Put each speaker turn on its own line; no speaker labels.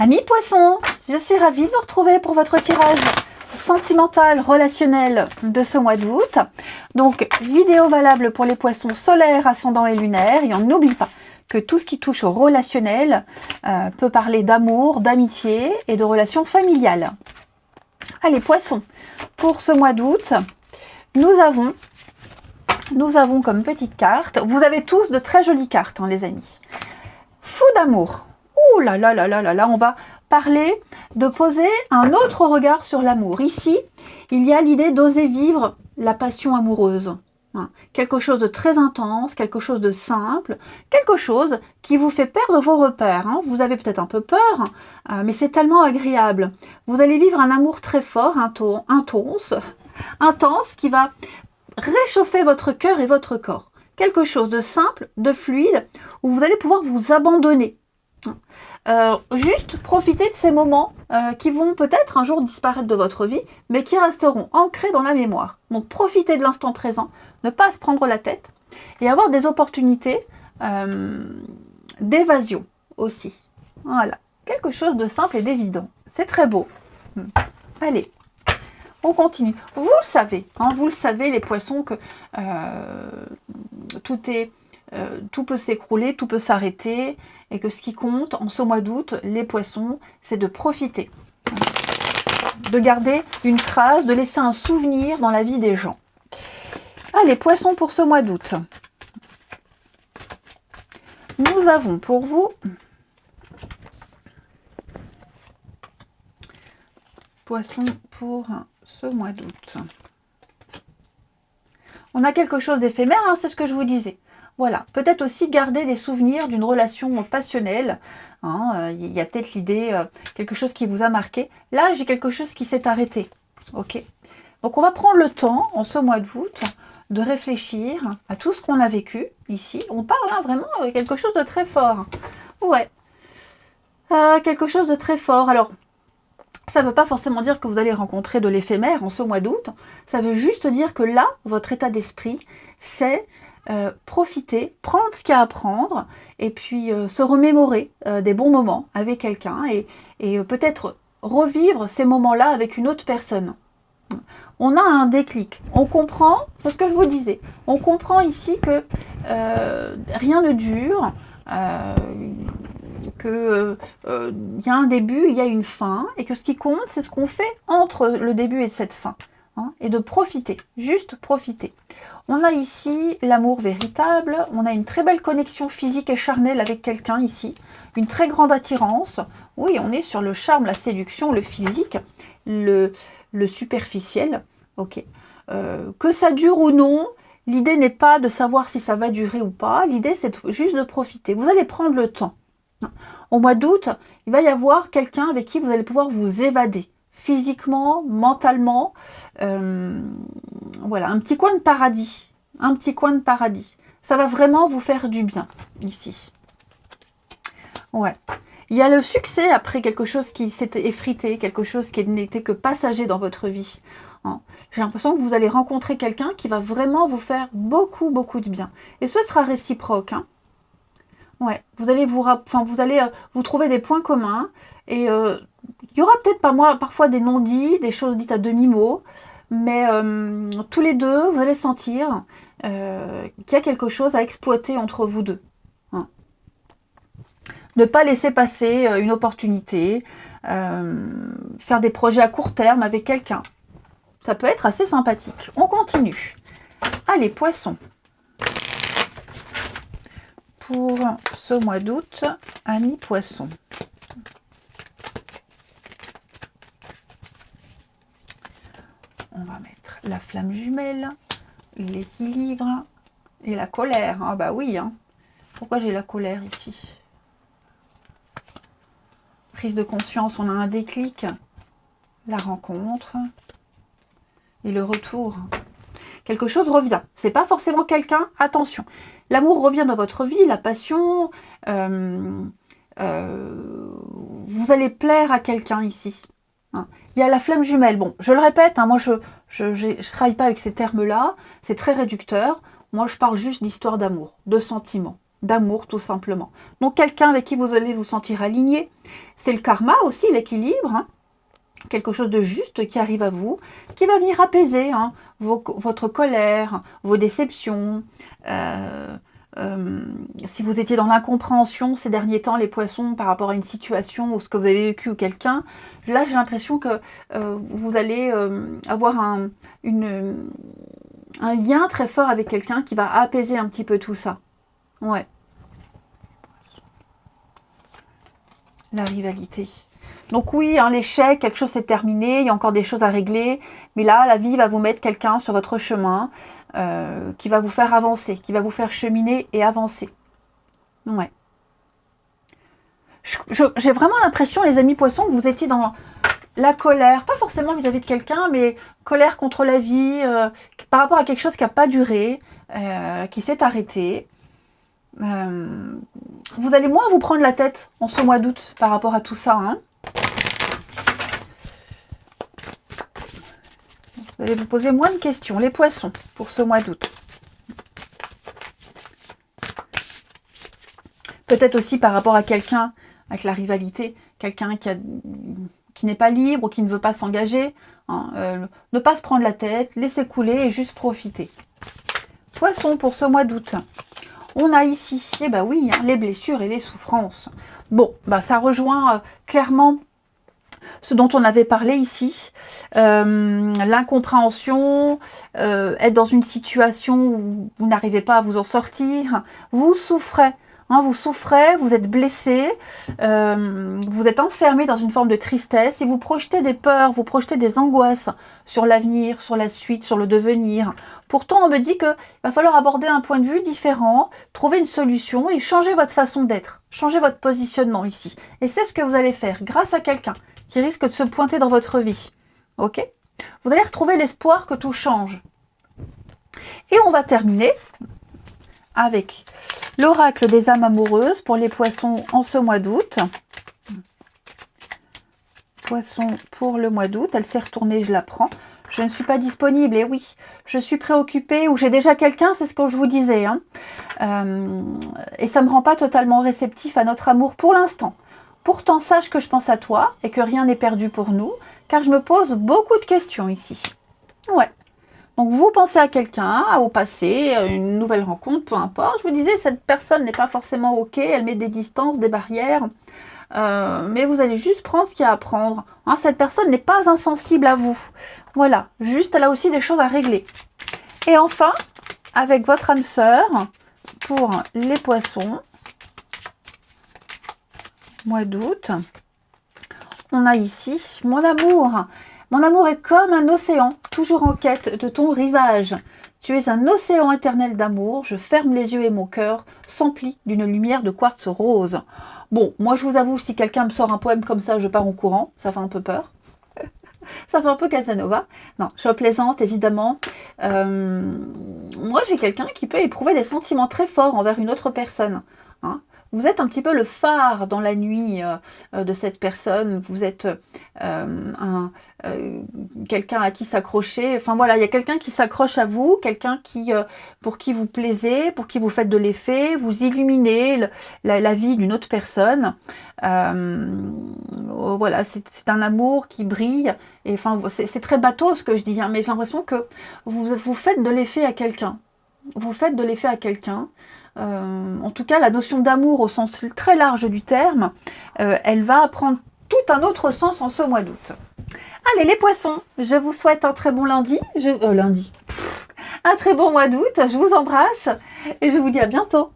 Amis poissons, je suis ravie de vous retrouver pour votre tirage sentimental, relationnel de ce mois d'août. Donc, vidéo valable pour les poissons solaires, ascendants et lunaires. Et on n'oublie pas que tout ce qui touche au relationnel peut parler d'amour, d'amitié et de relations familiales. Allez, poissons, pour ce mois d'août, nous avons comme petite carte, vous avez tous de très jolies cartes, hein, les amis. Fou d'amour. Ouh là là là là là là, on va parler de poser un autre regard sur l'amour. Ici, il y a l'idée d'oser vivre la passion amoureuse. Hein. Quelque chose de très intense, quelque chose de simple, quelque chose qui vous fait perdre vos repères. Hein. Vous avez peut-être un peu peur, mais c'est tellement agréable. Vous allez vivre un amour très fort, intense, qui va réchauffer votre cœur et votre corps. Quelque chose de simple, de fluide, où vous allez pouvoir vous abandonner. Juste profiter de ces moments qui vont peut-être un jour disparaître de votre vie, mais qui resteront ancrés dans la mémoire. Donc profitez de l'instant présent, ne pas se prendre la tête et avoir des opportunités d'évasion aussi. Voilà, quelque chose de simple et d'évident. C'est très beau. Allez, on continue. Vous le savez, hein, vous le savez les poissons, que tout peut s'écrouler, tout peut s'arrêter, et que ce qui compte en ce mois d'août, les poissons, c'est de profiter, de garder une trace, de laisser un souvenir dans la vie des gens. Allez, poissons, pour ce mois d'août, nous avons pour vous poissons pour ce mois d'août. On a quelque chose d'éphémère, hein, c'est ce que je vous disais. Voilà, peut-être aussi garder des souvenirs d'une relation passionnelle. Hein, y a peut-être l'idée, quelque chose qui vous a marqué. Là, j'ai quelque chose qui s'est arrêté. Ok. Donc, on va prendre le temps, en ce mois d'août, de réfléchir à tout ce qu'on a vécu ici. On parle hein, vraiment de quelque chose de très fort. Ouais. Quelque chose de très fort. Alors, ça ne veut pas forcément dire que vous allez rencontrer de l'éphémère en ce mois d'août. Ça veut juste dire que là, votre état d'esprit, c'est profiter, prendre ce qu'il y a à prendre et puis se remémorer des bons moments avec quelqu'un et peut-être revivre ces moments-là avec une autre personne. On a un déclic. On comprend, c'est ce que je vous disais, on comprend ici que rien ne dure, qu'il y a un début, il y a une fin, et que ce qui compte, c'est ce qu'on fait entre le début et cette fin. Hein, et de profiter, juste profiter. On a ici l'amour véritable, on a une très belle connexion physique et charnelle avec quelqu'un ici, une très grande attirance. Oui, on est sur le charme, la séduction, le physique, le superficiel. Ok. Que ça dure ou non, l'idée n'est pas de savoir si ça va durer ou pas, l'idée c'est juste de profiter. Vous allez prendre le temps. Au mois d'août, il va y avoir quelqu'un avec qui vous allez pouvoir vous évader. Physiquement, mentalement, voilà, un petit coin de paradis, ça va vraiment vous faire du bien, ici. Ouais, il y a le succès après quelque chose qui s'était effrité, quelque chose qui n'était que passager dans votre vie. Hein. J'ai l'impression que vous allez rencontrer quelqu'un qui va vraiment vous faire beaucoup, beaucoup de bien. Et ce sera réciproque, hein. Ouais, vous allez vous trouver des points communs et il y aura peut-être parfois des non-dits, des choses dites à demi-mot, mais tous les deux, vous allez sentir qu'il y a quelque chose à exploiter entre vous deux. Hein. Ne pas laisser passer une opportunité, faire des projets à court terme avec quelqu'un. Ça peut être assez sympathique. On continue. Allez, poissons. Pour ce mois d'août, amis poissons. On va mettre la flamme jumelle, l'équilibre et la colère. Ah bah oui, hein. Pourquoi j'ai la colère ici? Prise de conscience, on a un déclic, la rencontre et le retour. Quelque chose revient. C'est pas forcément quelqu'un, attention. L'amour revient dans votre vie, la passion. Vous allez plaire à quelqu'un ici. Hein. Il y a la flamme jumelle. Bon, je le répète, hein, moi je travaille pas avec ces termes-là. C'est très réducteur. Moi je parle juste d'histoire d'amour, de sentiments. d'amour tout simplement. Donc quelqu'un avec qui vous allez vous sentir aligné. C'est le karma aussi, l'équilibre, hein. Quelque chose de juste qui arrive à vous, qui va venir apaiser hein, votre colère, vos déceptions. Si vous étiez dans l'incompréhension ces derniers temps, les poissons, par rapport à une situation ou ce que vous avez vécu ou quelqu'un, là j'ai l'impression que vous allez avoir un lien très fort avec quelqu'un qui va apaiser un petit peu tout ça. Ouais. La rivalité. Donc oui, hein, l'échec, quelque chose s'est terminé, il y a encore des choses à régler, mais là, la vie va vous mettre quelqu'un sur votre chemin qui va vous faire avancer, qui va vous faire cheminer et avancer. Ouais. J'ai vraiment l'impression, les amis poissons, que vous étiez dans la colère, pas forcément vis-à-vis de quelqu'un, mais colère contre la vie, par rapport à quelque chose qui n'a pas duré, qui s'est arrêté. Vous allez moins vous prendre la tête en ce mois d'août par rapport à tout ça, hein. Vous allez vous poser moins de questions, les poissons, pour ce mois d'août. Peut-être aussi par rapport à quelqu'un, avec la rivalité, quelqu'un qui n'est pas libre ou qui ne veut pas s'engager. Hein, ne pas se prendre la tête, laisser couler et juste profiter. Poissons, pour ce mois d'août. On a ici, eh ben oui, hein, les blessures et les souffrances. Bon, bah ça rejoint clairement ce dont on avait parlé ici, l'incompréhension, être dans une situation où vous n'arrivez pas à vous en sortir, vous souffrez, hein, vous êtes blessé, vous êtes enfermé dans une forme de tristesse et vous projetez des peurs, vous projetez des angoisses sur l'avenir, sur la suite, sur le devenir. Pourtant, on me dit qu'il va falloir aborder un point de vue différent, trouver une solution et changer votre façon d'être, changer votre positionnement ici. Et c'est ce que vous allez faire grâce à quelqu'un qui risque de se pointer dans votre vie. Ok? Vous allez retrouver l'espoir que tout change. Et on va terminer avec l'oracle des âmes amoureuses pour les poissons en ce mois d'août. Poisson pour le mois d'août. Elle s'est retournée, je la prends. Je ne suis pas disponible, et oui, je suis préoccupée ou j'ai déjà quelqu'un, c'est ce que je vous disais. Hein. Et ça ne me rend pas totalement réceptif à notre amour pour l'instant. Pourtant, sache que je pense à toi et que rien n'est perdu pour nous, car je me pose beaucoup de questions ici. Ouais. Donc, vous pensez à quelqu'un, au passé, à une nouvelle rencontre, peu importe. Je vous disais, cette personne n'est pas forcément OK, elle met des distances, des barrières. Mais vous allez juste prendre ce qu'il y a à prendre. Hein, cette personne n'est pas insensible à vous. Voilà, juste elle a aussi des choses à régler. Et enfin, avec votre âme sœur, pour les poissons, mois d'août, on a ici mon amour. Mon amour est comme un océan, toujours en quête de ton rivage. Tu es un océan éternel d'amour, je ferme les yeux et mon cœur s'emplit d'une lumière de quartz rose. Bon, moi je vous avoue, si quelqu'un me sort un poème comme ça, je pars en courant, ça fait un peu peur. Ça fait un peu Casanova. Non, je plaisante, évidemment. Moi, j'ai quelqu'un qui peut éprouver des sentiments très forts envers une autre personne. Hein. Vous êtes un petit peu le phare dans la nuit de cette personne. Vous êtes quelqu'un à qui s'accrocher. Enfin voilà, il y a quelqu'un qui s'accroche à vous, quelqu'un pour qui vous plaisez, pour qui vous faites de l'effet, vous illuminez la vie d'une autre personne. Voilà, c'est un amour qui brille. Et enfin, c'est très bateau ce que je dis, hein, mais j'ai l'impression que vous faites de l'effet à quelqu'un. Vous faites de l'effet à quelqu'un. En tout cas, la notion d'amour au sens très large du terme, elle va prendre tout un autre sens en ce mois d'août. Allez les poissons, je vous souhaite un très bon lundi. Un très bon mois d'août, je vous embrasse et je vous dis à bientôt.